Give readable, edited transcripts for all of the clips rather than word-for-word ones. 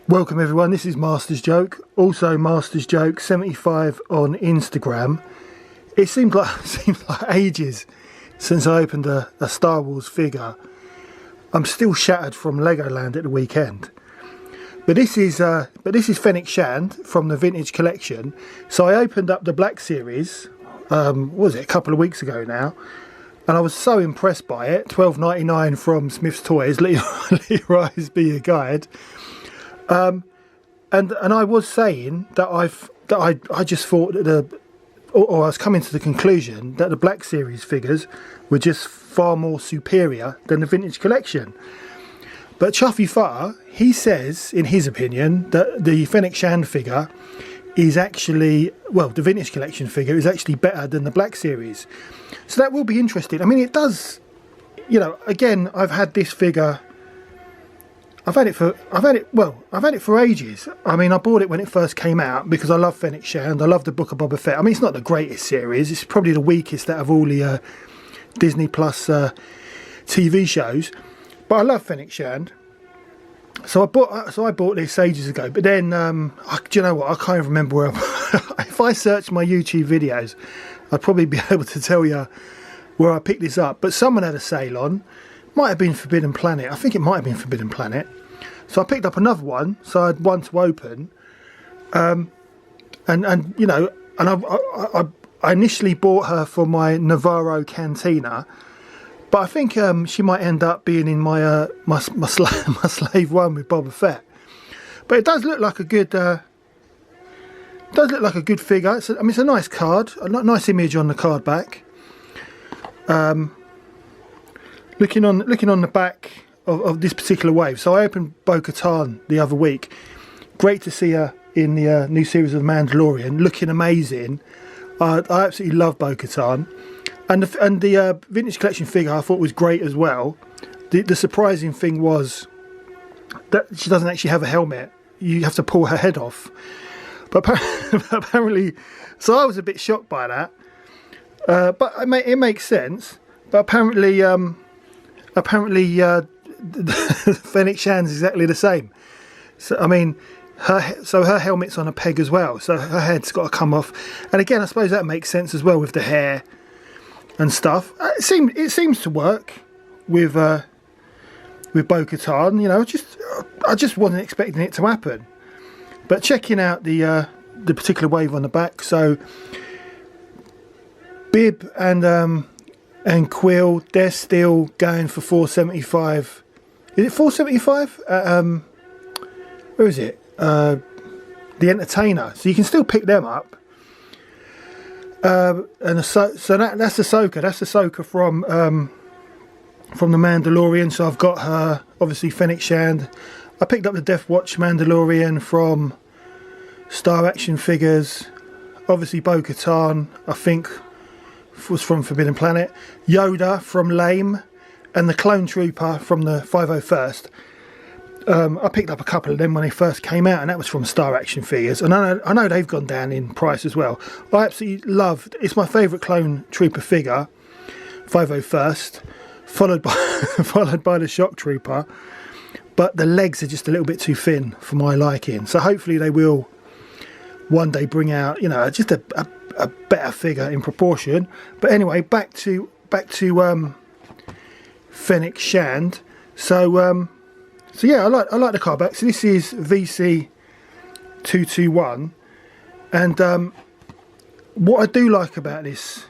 Welcome everyone, this is Master's Joke, also Master's Joke 75 on Instagram. It seems like ages since I opened a Star Wars figure. I'm still shattered from Legoland at the weekend. But this is Fennec Shand from the Vintage Collection. So I opened up the Black Series, what was it, a couple of weeks ago now, and I was so impressed by it. $12.99 from Smith's Toys. Let your eyes be your guide. And I was saying that I just thought that or I was coming to the conclusion that the Black Series figures were just far more superior than the Vintage Collection. But Chuffy Far, he says, in his opinion, that the Fennec Shand figure is actually, well, the Vintage Collection figure is actually better than the Black Series. So that will be interesting. I mean, it does, you know, again, I've had this figure. I've had it for ages. I mean, I bought it when it first came out because I love Fennec Shand. I love the Book of Boba Fett. I mean, it's not the greatest series. It's probably the weakest out of all the Disney Plus TV shows. But I love Fennec Shand. So I bought this ages ago. But then, do you know what? I can't even remember where. If I searched my YouTube videos, I'd probably be able to tell you where I picked this up. But someone had a sale on. Might have been Forbidden Planet. I think it might have been Forbidden Planet. So I picked up another one, so I had one to open, and you know, and I initially bought her for my Navarro Cantina, but I think she might end up being in my my slave one with Boba Fett. But it does look like a good figure. I mean, it's a nice card, a nice image on the card back. Looking on the back of this particular wave. So I opened Bo-Katan the other week. Great to see her in the new series of Mandalorian, looking amazing. I absolutely love Bo-Katan, and the Vintage Collection figure I thought was great as well. The surprising thing was that she doesn't actually have a helmet. You have to pull her head off. But apparently, so I was a bit shocked by that. But it makes sense. But apparently, Fennec Shand's exactly the same. So I mean, her helmet's on a peg as well, so her head's got to come off. And again, I suppose that makes sense as well with the hair and stuff. It seems to work with Bo-Katan. You know, I just wasn't expecting it to happen. But checking out the particular wave on the back, so Bib and Quill, they're still going for $4.75. Is it $4.75? Where is it? The Entertainer. So you can still pick them up. And that's Ahsoka. That's Ahsoka from the Mandalorian. So I've got her, obviously Fennec Shand. I picked up the Death Watch Mandalorian from Star Action Figures. Obviously Bo-Katan, I think, was from Forbidden Planet. Yoda from Lame, and the Clone Trooper from the 501st. I picked up a couple of them when they first came out, and that was from Star Action Figures. And I know they've gone down in price as well. I absolutely loved. It's my favourite Clone Trooper figure, 501st, followed by the Shock Trooper. But the legs are just a little bit too thin for my liking. So hopefully they will one day bring out, you know, just a better figure in proportion. But anyway, back to Fennec Shand. So yeah, I like the card back. So this is VC221, and what I do like about this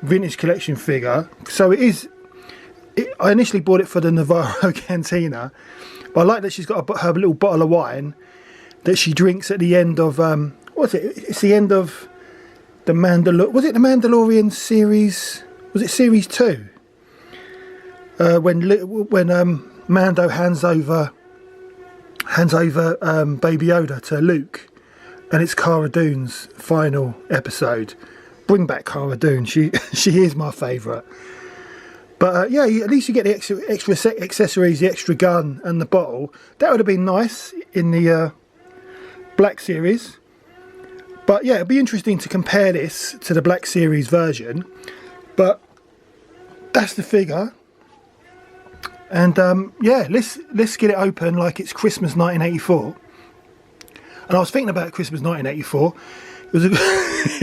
Vintage Collection figure, so I initially bought it for the Navarro Cantina. I like that she's got her little bottle of wine that she drinks at the end of what's it? It's the end of the was it the Mandalorian series? Was it series 2? When Mando hands over Baby Yoda to Luke, and it's Cara Dune's final episode. Bring back Cara Dune. She is my favourite. But yeah, at least you get the extra accessories, the extra gun, and the bottle. That would have been nice in the Black Series. But yeah, it'd be interesting to compare this to the Black Series version. But that's the figure. And yeah, let's get it open like it's Christmas 1984. And I was thinking about Christmas 1984. It was a,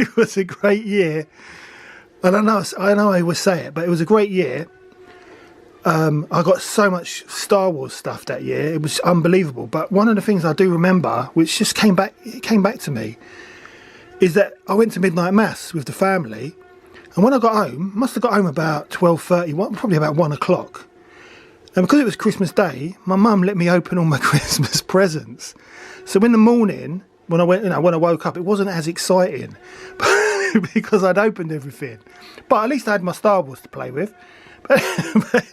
it was a great year. And I know I always say it, but it was a great year. I got so much Star Wars stuff that year. It was unbelievable. But one of the things I do remember, which just came back to me, is that I went to midnight mass with the family, and when I got home, must have got home about 12:30, probably about 1 o'clock. And because it was Christmas Day, my mum let me open all my Christmas presents. So in the morning, when I woke up, it wasn't as exciting because I'd opened everything. But at least I had my Star Wars to play with. But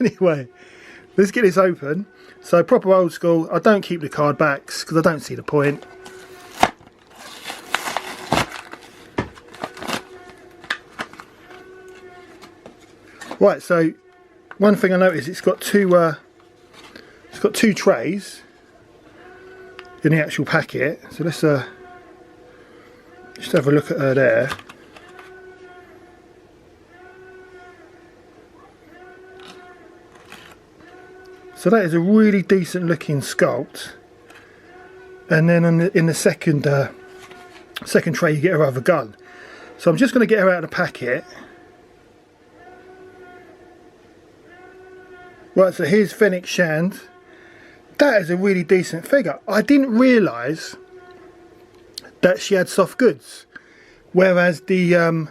anyway, let's get this open. So proper old school. I don't keep the card backs because I don't see the point. Right, so one thing I noticed, it's got two trays in the actual packet. So let's just have a look at her there. So that is a really decent looking sculpt. And then in the second tray you get her other gun. So I'm just going to get her out of the packet. Right, so here's Fennec Shand. That is a really decent figure. I didn't realise that she had soft goods, whereas the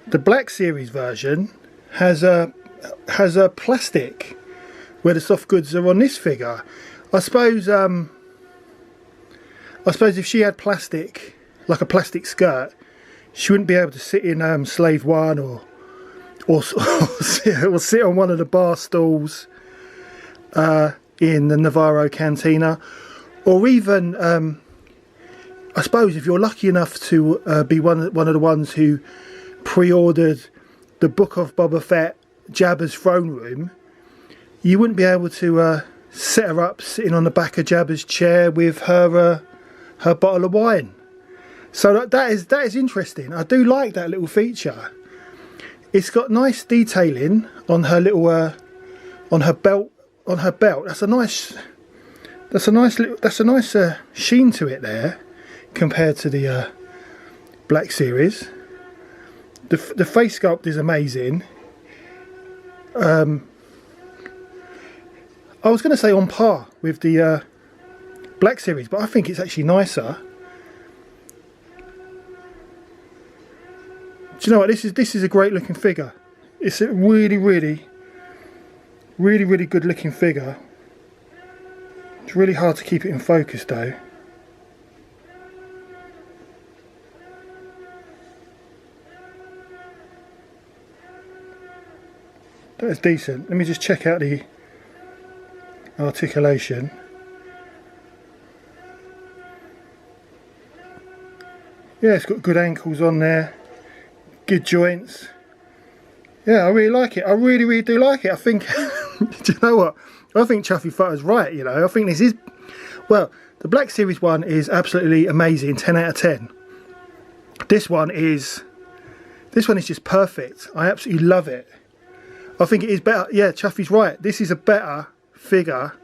Black Series version has a plastic, where the soft goods are on this figure. I suppose if she had plastic, like a plastic skirt, she wouldn't be able to sit in Slave 1 or sit on one of the bar stools in the Navarro Cantina, or even I suppose if you're lucky enough to be one of the ones who pre-ordered the Book of Boba Fett Jabba's throne room, you wouldn't be able to set her up sitting on the back of Jabba's chair with her bottle of wine. So that is interesting. I do like that little feature. It's got nice detailing on her little on her belt. That's a nice sheen to it there compared to the Black Series. The face sculpt is amazing. I was going to say on par with the Black Series, but I think it's actually nicer. Do you know what? This is a great looking figure. It's a really good looking figure. It's really hard to keep it in focus though. That is decent. Let me just check out the articulation. Yeah, it's got good ankles on there. Good joints. Yeah, I really like it. I really do like it. I think, do you know what? I think Chuffy Futter's right, you know. I think this is, well, the Black Series one is absolutely amazing, 10 out of 10. This one is just perfect. I absolutely love it. I think it is better. Yeah, Chuffy's right. This is a better figure.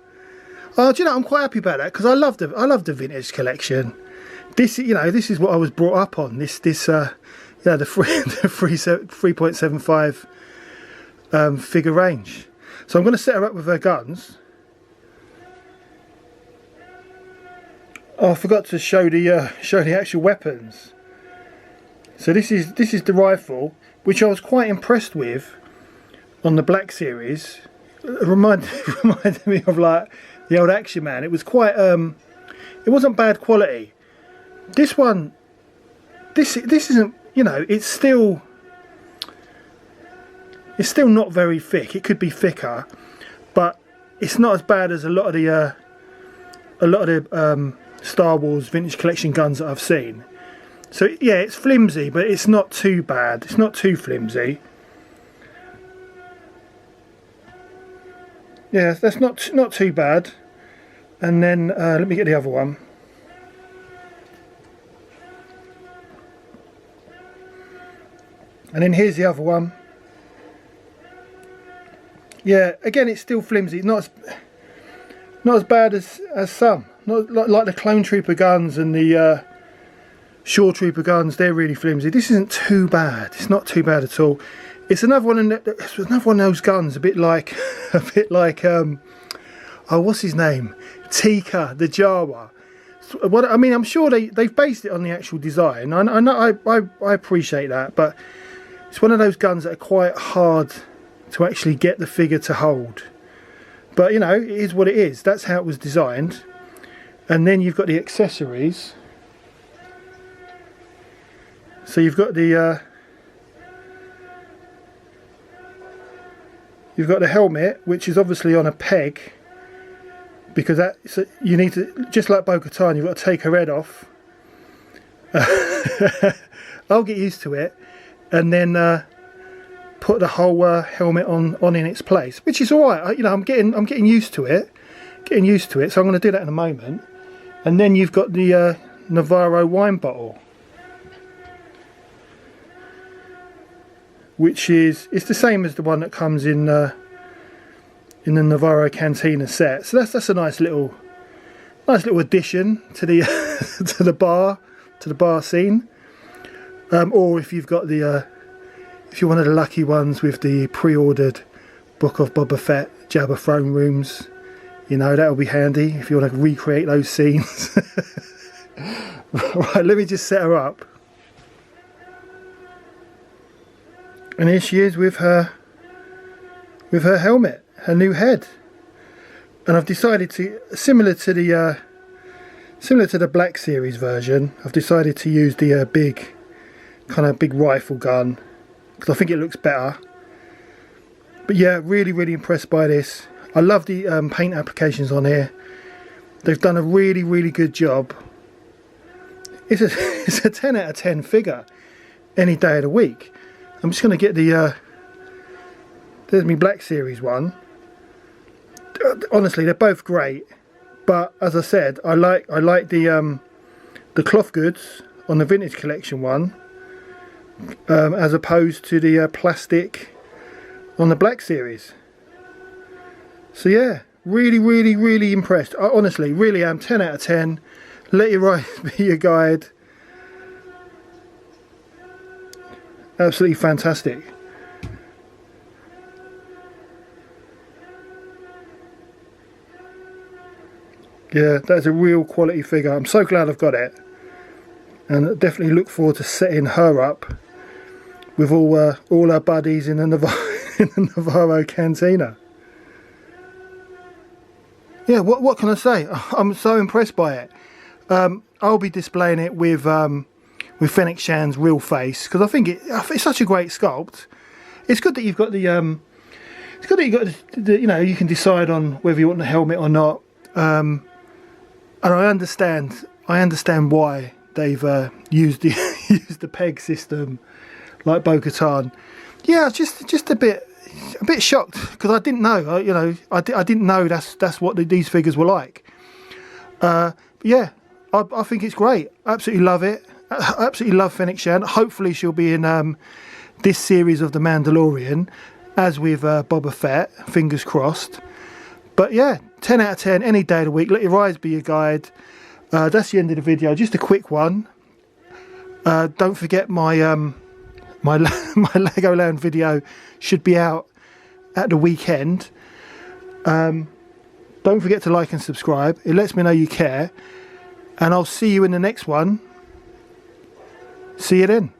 Oh, do you know, I'm quite happy about that because I love the vintage collection. This, you know, this is what I was brought up on. The 3.75 figure range. So I'm going to set her up with her guns. Oh, I forgot to show the actual weapons. So this is the rifle, which I was quite impressed with on the Black Series. It reminded me of like the old Action Man. It was quite it wasn't bad quality. This one, this isn't, you know, it's still not very thick. It could be thicker, but it's not as bad as a lot of the Star Wars vintage collection guns that I've seen. So yeah, it's flimsy, but it's not too bad. It's not too flimsy. Yeah, that's not too bad. And then let me get the other one. And then here's the other one. Yeah, again, it's still flimsy. Not as bad as some. Not like the Clone Trooper guns and the Shore Trooper guns. They're really flimsy. This isn't too bad. It's not too bad at all. It's another one. It's another one of those guns. A bit like oh, what's his name? Tika the Jawa. What I mean, I'm sure they've based it on the actual design. I know I appreciate that, but it's one of those guns that are quite hard to actually get the figure to hold. But you know, it is what it is. That's how it was designed. And then you've got the accessories. So you've got the helmet, which is obviously on a peg, because you need to, just like Bo-Katan, you've got to take her head off. I'll get used to it, and then put the whole helmet on in its place, which is all right. You know, I'm getting used to it, So I'm going to do that in a moment. And then you've got the Navarro wine bottle, which it's the same as the one that comes in the Navarro Cantina set. So that's a nice little addition to the to the bar scene. Or if you've got if you're one of the lucky ones with the pre-ordered Book of Boba Fett Jabba throne rooms, you know, that'll be handy if you want to recreate those scenes. Right, let me just set her up. And here she is with her helmet, her new head. And I've decided to, similar to the Black Series version, I've decided to use the big rifle gun, because I think it looks better. But yeah, really, really impressed by this. I love the paint applications on here. They've done a really, really good job. It's a 10 out of 10 figure any day of the week. I'm just going to get there's my Black Series one. Honestly, they're both great, but as I said, I like the cloth goods on the Vintage Collection one, as opposed to the plastic on the Black Series. So yeah, really, really, really impressed. I honestly really am. 10 out of 10. Let your eyes be your guide. Absolutely fantastic. Yeah, that's a real quality figure. I'm so glad I've got it, and I definitely look forward to setting her up with all our buddies in the Navarro Cantina. Yeah, what can I say? I'm so impressed by it. I'll be displaying it with Fennec Shand's real face, because I think it's such a great sculpt. It's good that you've got the you know, you can decide on whether you want the helmet or not. And I understand why they've used the peg system like Bo-Katan. Yeah, just a bit shocked, because I didn't know. I didn't know that's what these figures were like. But yeah, I think it's great. Absolutely love it. I absolutely love Fennec Shand. Hopefully she'll be in this series of The Mandalorian, as with Boba Fett. Fingers crossed. But yeah, 10 out of 10 any day of the week. Let your eyes be your guide. That's the end of the video. Just a quick one. Don't forget my Legoland video should be out at the weekend. Don't forget to like and subscribe. It lets me know you care. And I'll see you in the next one. See you then.